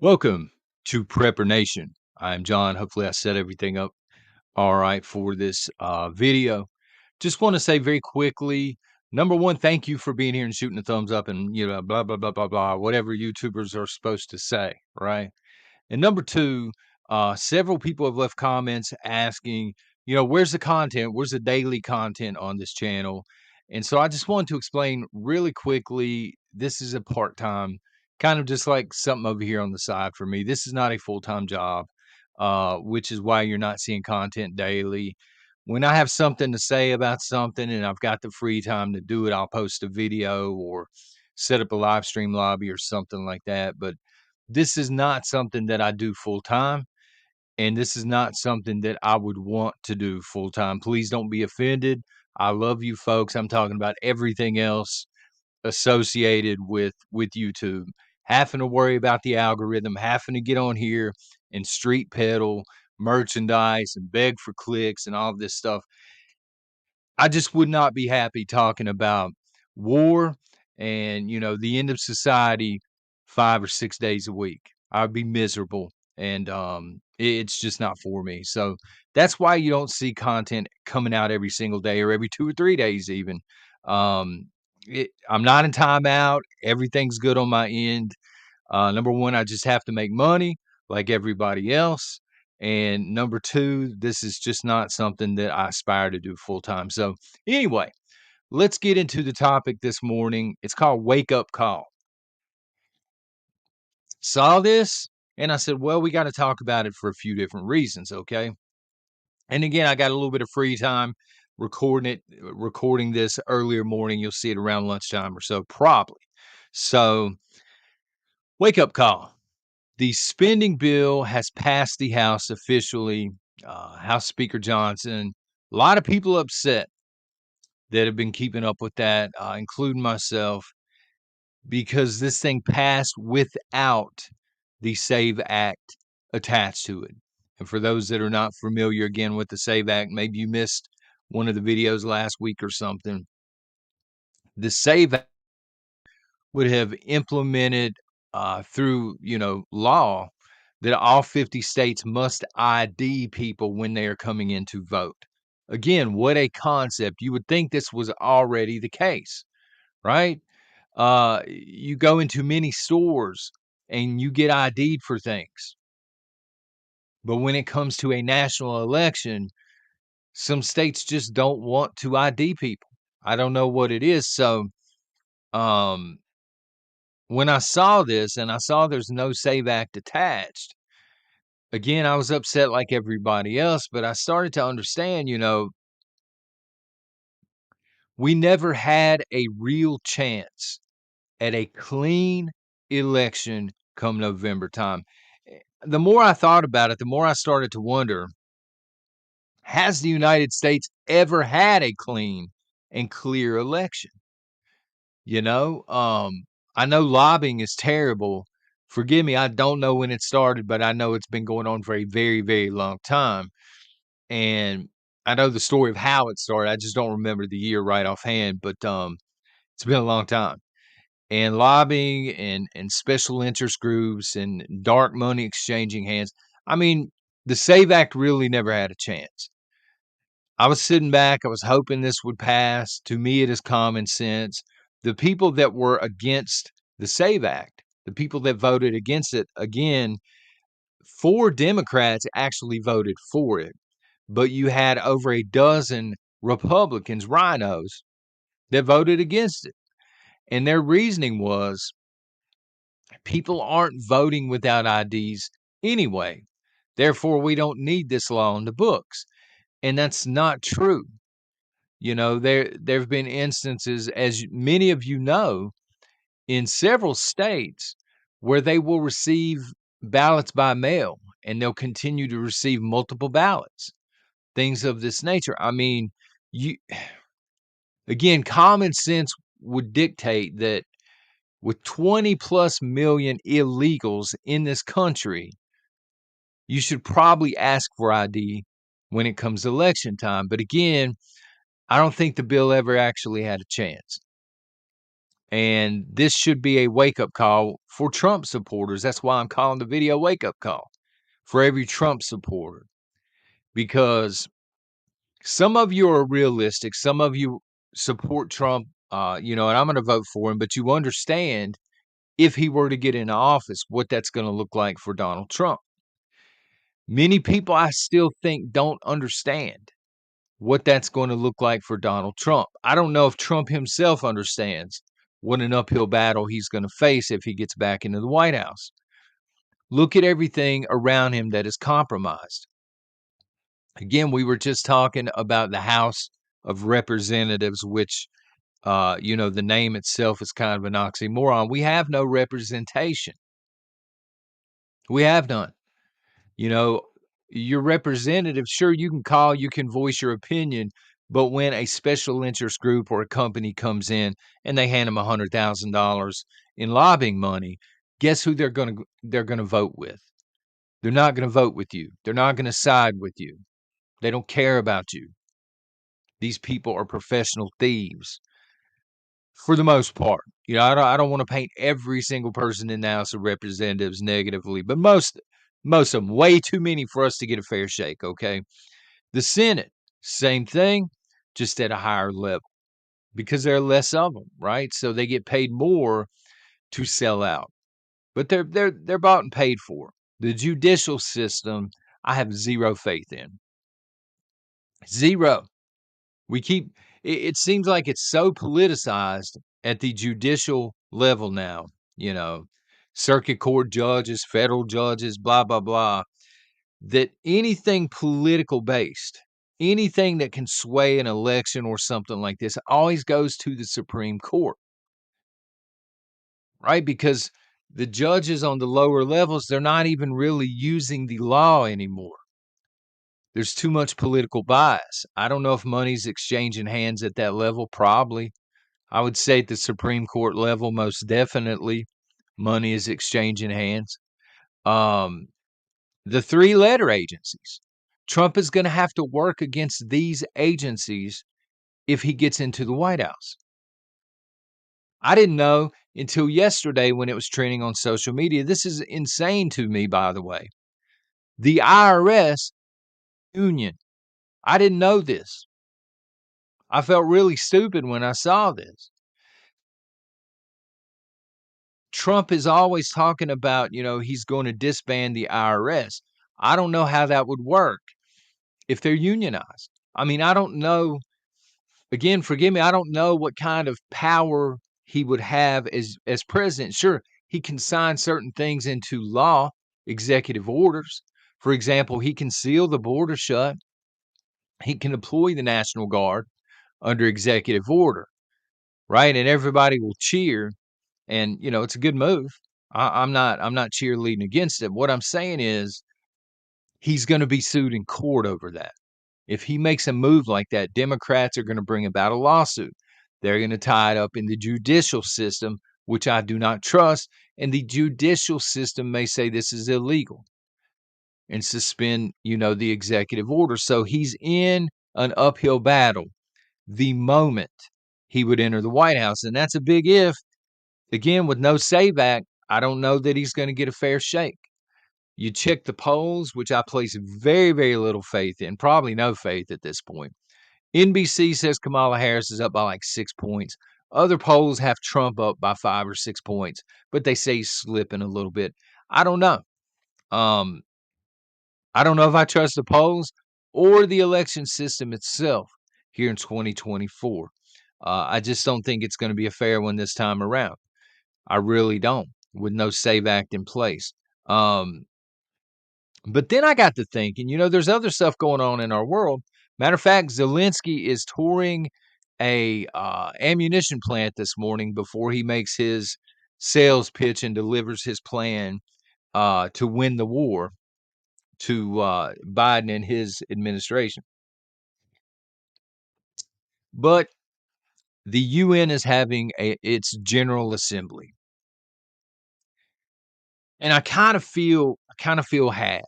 Welcome to Prepper Nation. I'm John. Hopefully, I set everything up all right for this video. Just want to say very quickly, number one, thank you for being here and shooting a thumbs up and blah blah blah blah blah, whatever YouTubers are supposed to say, right? And number two, several people have left comments asking, where's the content? Where's the daily content on this channel? And so I just wanted to explain really quickly. This is a part-time, kind of just like something over here on the side for me. This is not a full-time job, which is why you're not seeing content daily. When I have something to say about something and I've got the free time to do it, I'll post a video or set up a live stream lobby or something like that. But this is not something that I do full time, and this is not something that I would want to do full time. Please don't be offended. I love you folks. I'm talking about everything else associated with YouTube. Having to worry about the algorithm, having to get on here and street peddle merchandise and beg for clicks and all of this stuff. I just would not be happy talking about war and, the end of society 5 or 6 days a week. I'd be miserable, and, it's just not for me. So, that's why you don't see content coming out every single day or every 2 or 3 days even. Um, I'm not in timeout. Everything's good on my end. Number one, I just have to make money like everybody else. And number two, this is just not something that I aspire to do full time. So, anyway, let's get into the topic this morning. It's called Wake Up Call. Saw this and I said, well, we got to talk about it for a few different reasons. Okay. And again, I got a little bit of free time recording this earlier morning. You'll see it around lunchtime or so, probably. So, wake up call. The spending bill has passed the House officially. House Speaker Johnson. A lot of people upset that have been keeping up with that, including myself, because this thing passed without the SAVE Act attached to it. And for those that are not familiar again with the SAVE Act, maybe you missed one of the videos last week or something. The SAVE Act would have implemented through law that all 50 states must ID people when they are coming in to vote. Again, what a concept. You would think this was already the case, right? You go into many stores and you get ID'd for things. But when it comes to a national election, some states just don't want to ID people. I don't know what it is. So, um, when I saw this and I saw there's no SAVE Act attached, again, I was upset like everybody else, but I started to understand, we never had a real chance at a clean election come November time. The more I thought about it, the more I started to wonder, has the United States ever had a clean and clear election? You know, I know lobbying is terrible. Forgive me, I don't know when it started, but I know it's been going on for a very, very long time. And I know the story of how it started. I just don't remember the year right offhand, but it's been a long time. And lobbying and special interest groups and dark money exchanging hands. I mean, the SAVE Act really never had a chance. I was sitting back, I was hoping this would pass. To me, it is common sense. The people that were against the SAVE Act, the people that voted against it, again, 4 Democrats actually voted for it, but you had over a dozen Republicans, rhinos, that voted against it. And their reasoning was people aren't voting without IDs anyway. Therefore, we don't need this law in the books. And that's not true. There have been instances, as many of you know, in several states where they will receive ballots by mail and they'll continue to receive multiple ballots, things of this nature. I mean, you again, common sense would dictate that with 20 plus million illegals in this country, you should probably ask for ID when it comes to election time. But again, I don't think the bill ever actually had a chance. And this should be a wake-up call for Trump supporters. That's why I'm calling the video wake-up call for every Trump supporter, because some of you are realistic. Some of you support Trump, and I'm going to vote for him, but you understand if he were to get into office, what that's going to look like for Donald Trump. Many people, I still think, don't understand what that's going to look like for Donald Trump. I don't know if Trump himself understands what an uphill battle he's going to face if he gets back into the White House. Look at everything around him that is compromised. Again, we were just talking about the House of Representatives, which, the name itself is kind of an oxymoron. We have no representation. We have none. You know, your representative, sure, you can call, you can voice your opinion, but when a special interest group or a company comes in and they hand them $100,000 in lobbying money, guess who they're gonna vote with? They're not gonna vote with you. They're not gonna side with you. They don't care about you. These people are professional thieves for the most part. I don't want to paint every single person in the House of Representatives negatively, but most of them, way too many for us to get a fair shake, okay? The Senate, same thing, just at a higher level because there are less of them, right? So they get paid more to sell out. But they're bought and paid for. The judicial system, I have zero faith in. Zero. It seems like it's so politicized at the judicial level now, you know, circuit court judges, federal judges, blah, blah, blah, that anything political based, anything that can sway an election or something like this always goes to the Supreme Court, right? Because the judges on the lower levels, they're not even really using the law anymore. There's too much political bias. I don't know if money's exchanging hands at that level. Probably. I would say at the Supreme Court level, most definitely, money is exchanging hands. Um, the three-letter agencies. Trump is going to have to work against these agencies if he gets into the White House. I didn't know until yesterday when it was trending on social media. This is insane to me, by the way. The IRS union. I didn't know this. I felt really stupid when I saw this. Trump is always talking about, he's going to disband the IRS. I don't know how that would work if they're unionized. I mean, I don't know. Again, forgive me, I don't know what kind of power he would have as president. Sure, he can sign certain things into law, executive orders. For example, he can seal the border shut. He can deploy the National Guard under executive order, right? And everybody will cheer. And it's a good move. I'm not cheerleading against it. What I'm saying is he's going to be sued in court over that. If he makes a move like that, Democrats are going to bring about a lawsuit. They're going to tie it up in the judicial system, which I do not trust. And the judicial system may say this is illegal and suspend, the executive order. So he's in an uphill battle the moment he would enter the White House. And that's a big if. Again, with no say back, I don't know that he's going to get a fair shake. You check the polls, which I place very, very little faith in, probably no faith at this point. NBC says Kamala Harris is up by like 6 points. Other polls have Trump up by 5 or 6 points, but they say he's slipping a little bit. I don't know. Um, I don't know if I trust the polls or the election system itself here in 2024. I just don't think it's going to be a fair one this time around. I really don't, with no SAVE Act in place. But then I got to thinking, there's other stuff going on in our world. Matter of fact, Zelensky is touring a ammunition plant this morning before he makes his sales pitch and delivers his plan to win the war to Biden and his administration. But the UN is having its General Assembly, and I kind of feel had,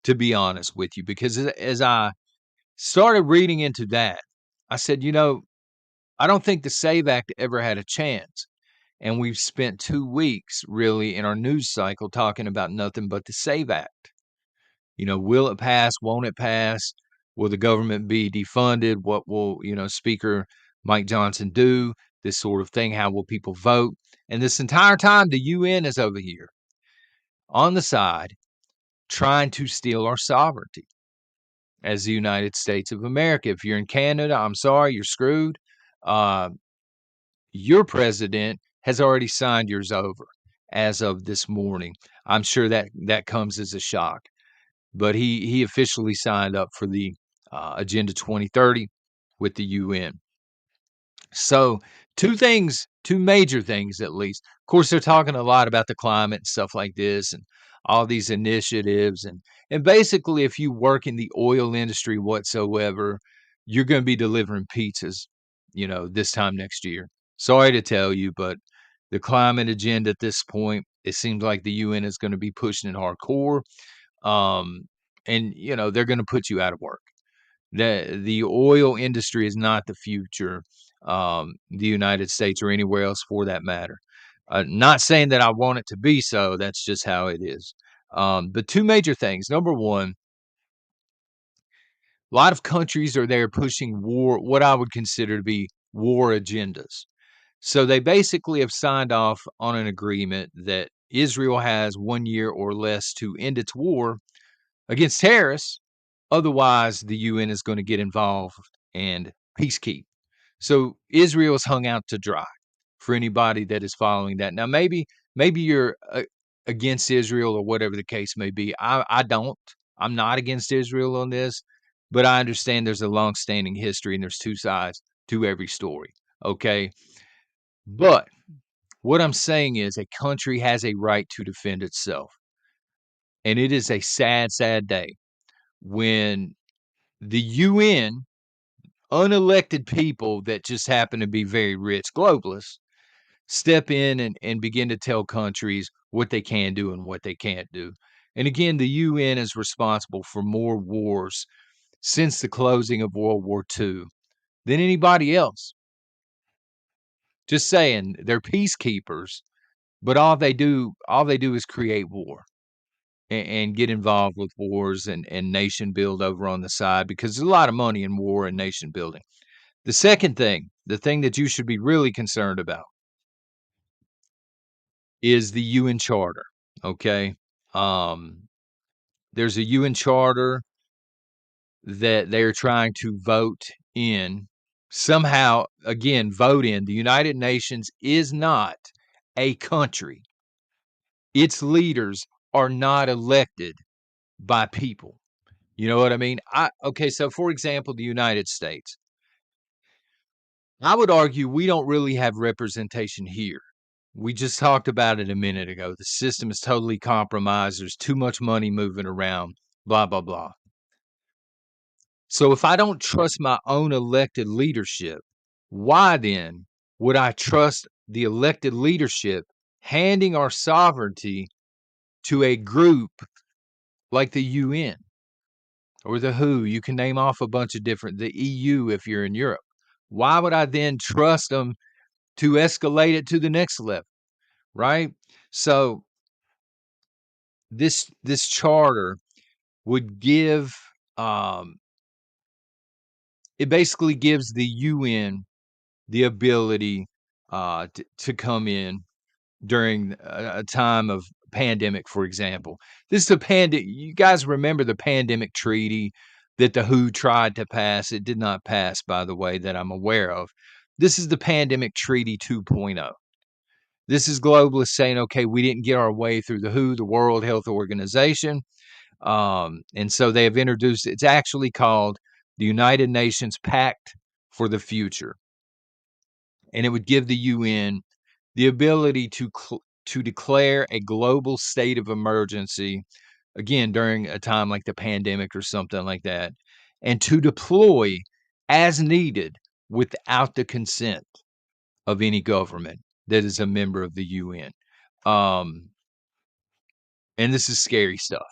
to be honest with you, because as I started reading into that, I said, I don't think the SAVE Act ever had a chance. And we've spent 2 weeks really in our news cycle talking about nothing but the SAVE Act. Will it pass? Won't it pass? Will the government be defunded? What will, Speaker Mike Johnson do? This sort of thing. How will people vote? And this entire time, the UN is over here on the side trying to steal our sovereignty as the United States of America. If you're in Canada, I'm sorry, you're screwed. Uh, your president has already signed yours over as of this morning. I'm sure that comes as a shock, but he officially signed up for the Agenda 2030 with the UN. So two major things at least. Of course, they're talking a lot about the climate and stuff like this and all these initiatives. And basically, if you work in the oil industry whatsoever, you're going to be delivering pizzas, this time next year. Sorry to tell you, but the climate agenda at this point, it seems like the UN is going to be pushing it hardcore. Um, and they're going to put you out of work. The oil industry is not the future, the United States or anywhere else for that matter. Not saying that I want it to be so. That's just how it is. But two major things. Number one, a lot of countries are there pushing war, what I would consider to be war agendas. So they basically have signed off on an agreement that Israel has 1 year or less to end its war against terrorists. Otherwise, the UN is going to get involved and peacekeep. So Israel's hung out to dry for anybody that is following that. Now, maybe you're against Israel or whatever the case may be. I don't. I'm not against Israel on this, but I understand there's a long-standing history and there's two sides to every story. Okay, but what I'm saying is a country has a right to defend itself, and it is a sad, sad day when the UN, unelected people that just happen to be very rich globalists, step in and begin to tell countries what they can do and what they can't do. And again, the UN is responsible for more wars since the closing of World War II than anybody else. Just saying, they're peacekeepers, but all they do is create war and get involved with wars and nation build over on the side because there's a lot of money in war and nation building. The second thing, the thing that you should be really concerned about is the UN Charter, okay? Um, there's a UN Charter that they're trying to vote in. Somehow, again, vote in. The United Nations is not a country. Its leaders are not elected by people. You know what I mean? Okay, so for example, the United States. I would argue we don't really have representation here. We just talked about it a minute ago. The system is totally compromised. There's too much money moving around, blah, blah, blah. So if I don't trust my own elected leadership, why then would I trust the elected leadership handing our sovereignty to a group like the UN or the WHO? You can name off a bunch of different, the EU if you're in Europe. Why would I then trust them to escalate it to the next level? Right? So this charter would give it basically gives the UN the ability to come in during a time of pandemic, for example. This is the you guys remember the pandemic treaty that the WHO tried to pass. It did not pass, by the way, that I'm aware of. This is the pandemic treaty 2.0. This is globalists saying, okay, we didn't get our way through the WHO, the World Health Organization. And so they have introduced, it's actually called the United Nations Pact for the Future. And it would give the UN the ability to declare a global state of emergency, again, during a time like the pandemic or something like that, and to deploy as needed without the consent of any government that is a member of the UN. Um, and this is scary stuff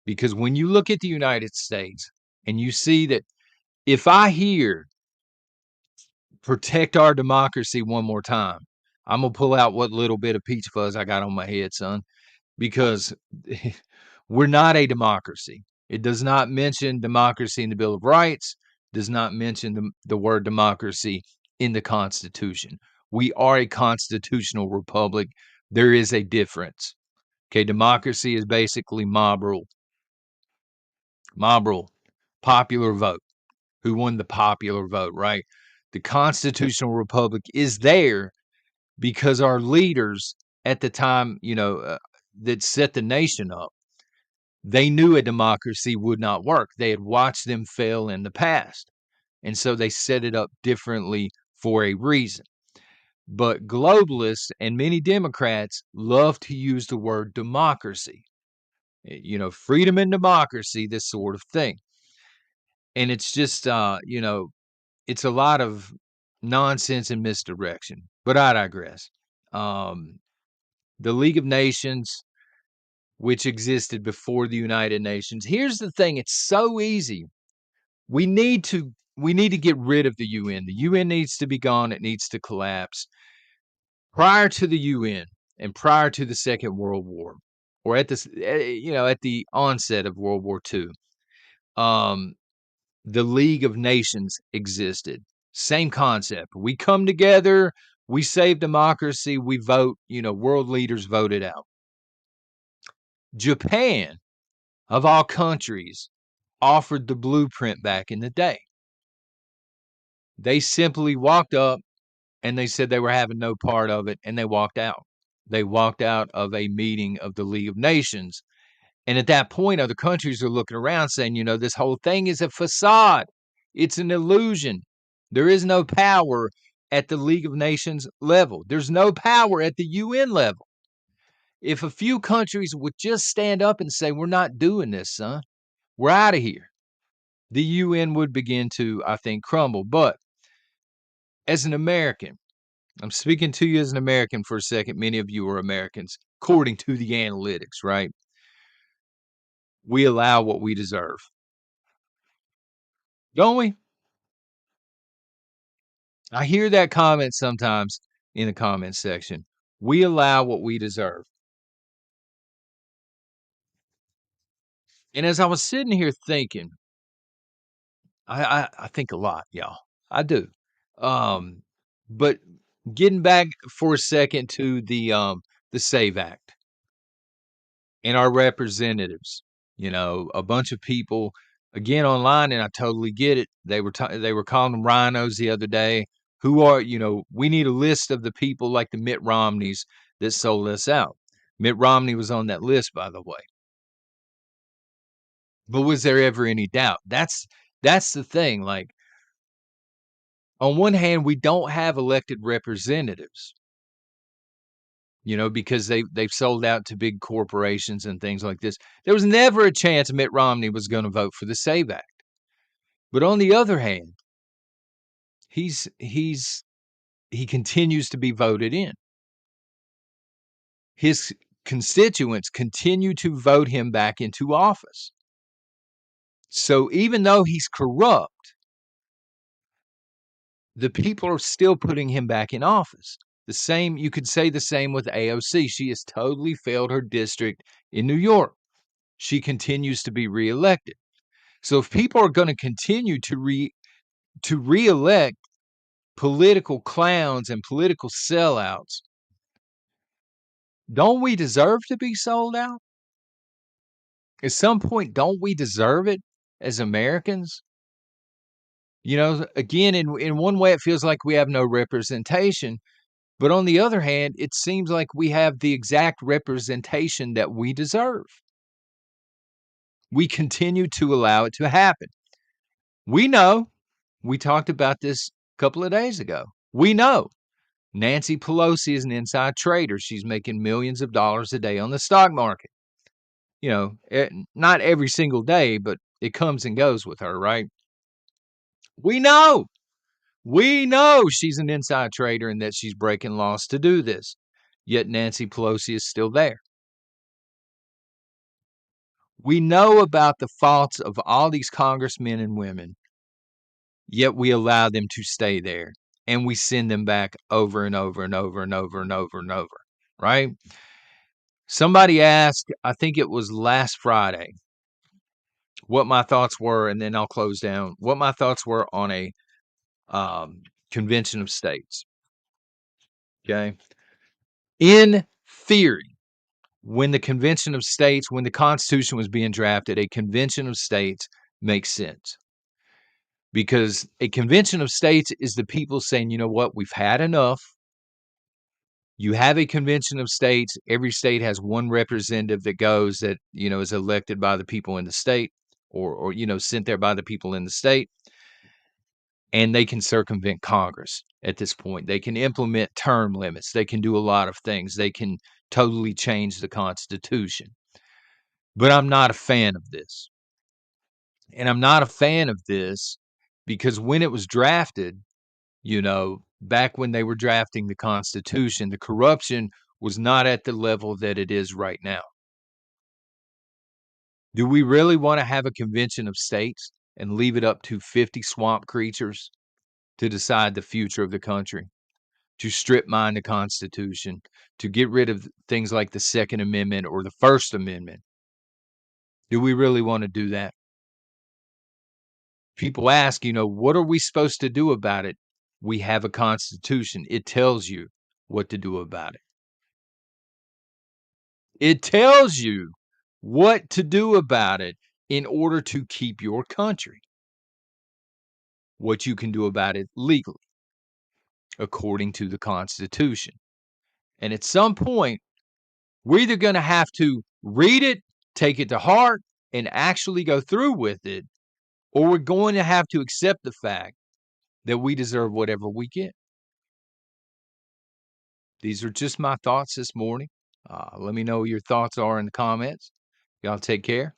because when you look at the United States and you see that if I hear protect our democracy one more time, I'm gonna pull out what little bit of peach fuzz I got on my head, son, because we're not a democracy. It does not mention democracy in the Bill of Rights, does not mention the word democracy in the Constitution. We are a constitutional republic. There is a difference. Okay, democracy is basically mob rule, popular vote. Who won the popular vote, right? The constitutional republic is there because our leaders at the time, that set the nation up, they knew a democracy would not work. They had watched them fail in the past. And so they set it up differently for a reason. But globalists and many Democrats love to use the word democracy, freedom and democracy, this sort of thing. And it's just, it's a lot of nonsense and misdirection. But I digress. Um, the League of Nations, which existed before the United Nations. Here's the thing, it's so easy. We need to get rid of the UN. The UN needs to be gone, it needs to collapse. Prior to the UN and prior to the Second World War, or at the onset of World War II, um, the League of Nations existed. Same concept. We come together, we save democracy, we vote, world leaders vote it out. Japan, of all countries, offered the blueprint back in the day. They simply walked up and they said they were having no part of it, and they walked out. They walked out of a meeting of the League of Nations. And at that point, other countries are looking around saying, this whole thing is a facade. It's an illusion. There is no power at the League of Nations level. There's no power at the UN level. If a few countries would just stand up and say, we're not doing this, son, we're out of here, the UN would begin to, I think, crumble. But as an American, I'm speaking to you as an American for a second. Many of you are Americans, according to the analytics, right? We allow what we deserve, don't we? I hear that comment sometimes in the comment section. We allow what we deserve. And as I was sitting here thinking, I think a lot, y'all. I do. Um, but getting back for a second to the SAVE Act and our representatives, a bunch of people again online, and I totally get it. They were calling them rhinos the other day. Who are, we need a list of the people like the Mitt Romneys that sold us out. Mitt Romney was on that list, by the way. But was there ever any doubt? That's the thing. Like, on one hand, we don't have elected representatives, because they've sold out to big corporations and things like this. There was never a chance Mitt Romney was going to vote for the SAVE Act. But on the other hand, he continues to be voted in. His constituents continue to vote him back into office. So even though he's corrupt, the people are still putting him back in office. You could say the same with AOC. She has totally failed her district in New York. She continues to be reelected. So if people are going to continue to reelect political clowns and political sellouts, don't we deserve to be sold out? At some point, don't we deserve it as Americans? Again, in one way, it feels like we have no representation. But on the other hand, it seems like we have the exact representation that we deserve. We continue to allow it to happen. We know, we talked about this a couple of days ago. We know Nancy Pelosi is an inside trader. She's making millions of dollars a day on the stock market. Not every single day, but it comes and goes with her, right? We know. We know she's an inside trader and that she's breaking laws to do this. Yet Nancy Pelosi is still there. We know about the faults of all these congressmen and women, yet we allow them to stay there. and we send them back over and over and over and over and over and over, right? Somebody asked, I think it was last Friday, what my thoughts were, and then I'll close down, what my thoughts were on a convention of states. Okay. In theory, when the convention of states, when the Constitution was being drafted, a convention of states makes sense because a convention of states is the people saying, you know what, we've had enough. You have a convention of states. Every state has one representative that goes that, is elected by the people in the state or sent there by the people in the state. And they can circumvent Congress at this point. They can implement term limits. They can do a lot of things. They can totally change the Constitution. But I'm not a fan of this. And I'm not a fan of this because when it was drafted, back when they were drafting the Constitution, the corruption was not at the level that it is right now. Do we really want to have a convention of states and leave it up to 50 swamp creatures to decide the future of the country, to strip mine the Constitution, to get rid of things like the Second Amendment or the First Amendment? Do we really want to do that? People ask, what are we supposed to do about it? We have a Constitution. It tells you what to do about it. It tells you what to do about it in order to keep your country. What you can do about it legally, according to the Constitution. And at some point, we're either going to have to read it, take it to heart, and actually go through with it, or we're going to have to accept the fact that we deserve whatever we get. These are just my thoughts this morning. Let me know what your thoughts are in the comments. Y'all take care.